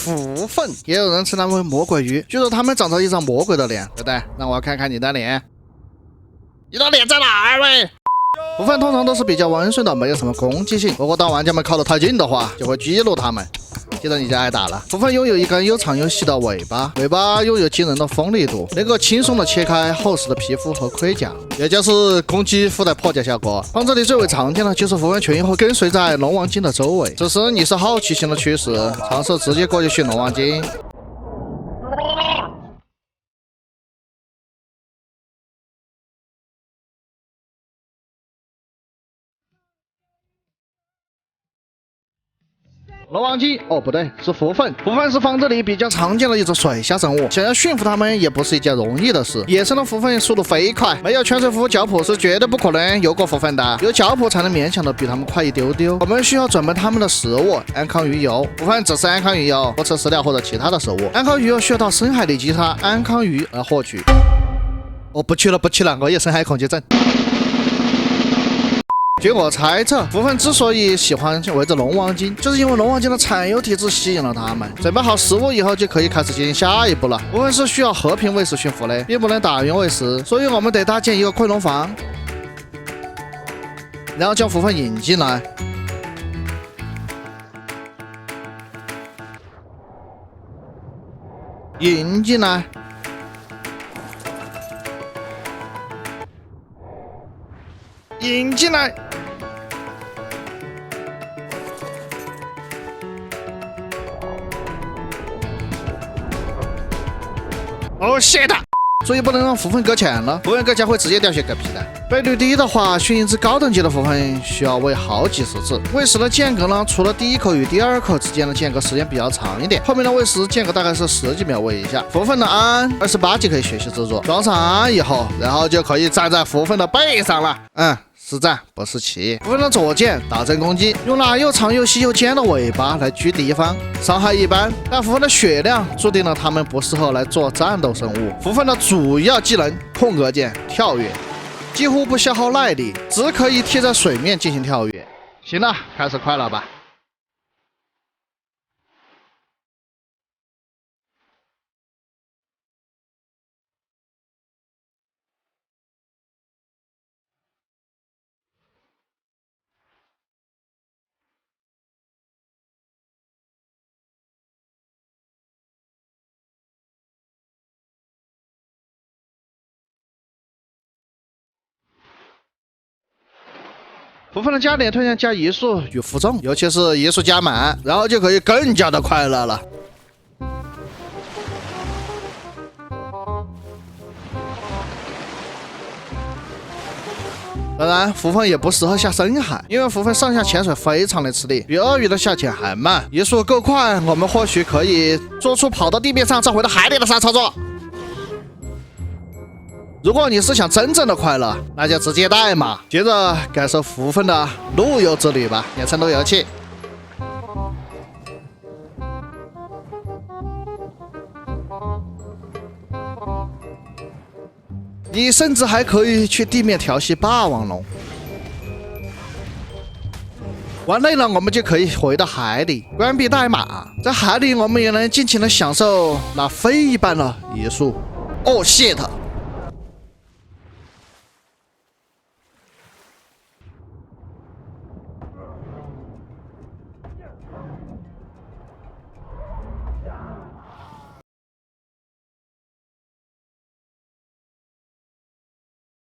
浮粉，也有人称它为魔鬼鱼。据说它们长着一张魔鬼的脸，对不对？让我看看你的脸，你的脸在哪儿喂？浮粉通常都是比较温顺的，没有什么攻击性。如果当玩家们靠得太近的话，就会激怒它们。接着你就挨打了。浮粉拥有一根又长又细的尾巴，尾巴拥有惊人的锋利度，能够轻松的切开厚实的皮肤和盔甲，也就是攻击附带破解效果。放这里最为常见的就是浮粉群会跟随在龙王晶的周围，此时你是好奇心的驱使，尝试直接过去寻龙王晶。龙王晶哦，不对，是浮粉。浮粉是房子里比较常见的一种水下生物，想要驯服它们也不是一件容易的事。野生的浮粉速度飞快，没有泉水湖教谱是绝对不可能游过浮粉的，有教谱才能勉强的比它们快一丢丢。我们需要准备它们的食物，安康鱼油。浮粉只吃安康鱼油，不吃饲料或者其他的食物。安康鱼油需要到深海里击杀安康鱼而获取。哦，不去了，我有深海恐惧症。据我猜测，浮粉之所以喜欢围着龙王晶，就是因为龙王晶的产油体质吸引了它们。准备好食物以后，就可以开始进行下一步了。浮粉是需要和平喂食驯服的，并不能打晕喂食，所以我们得搭建一个溃龙房，然后将浮粉引进来。引进来。引进来。哦，shit！注意不能让浮粉搁浅了，浮粉搁浅会直接掉血嗝屁的。倍率低的话，驯一只高等级的浮粉需要喂好几十次。喂食的间隔呢，除了第一口与第二口之间的间隔时间比较长一点，后面的喂食间隔大概是10几秒喂一下。浮粉的鞍28级可以学习制作，装上鞍以后，然后就可以站在浮粉的背上了。是站不是骑。浮粉的左键打阵攻击，用那又长又细又尖的尾巴来狙敌方，伤害一般，但浮粉的血量注定了它们不适合来做战斗生物。浮粉的主要技能空格键跳跃，几乎不消耗耐力，只可以贴在水面进行跳跃。行了，开始快了吧。浮粉的加点推荐加移速与负重，尤其是移速加满，然后就可以更加的快乐了。当然，浮粉也不适合下深海，因为浮粉上下潜水非常的吃力，比鳄鱼的下潜还慢。移速够快，我们或许可以做出跑到地面上再回到海里的啥操作。如果你是想真正的快乐，那就直接代码，接着感受浮粉的陆游之旅吧，简称路由器。你甚至还可以去地面调戏霸王龙。玩累了，我们就可以回到海里，关闭代码。在海里，我们也能尽情的享受那飞一般的移速。哦，shit！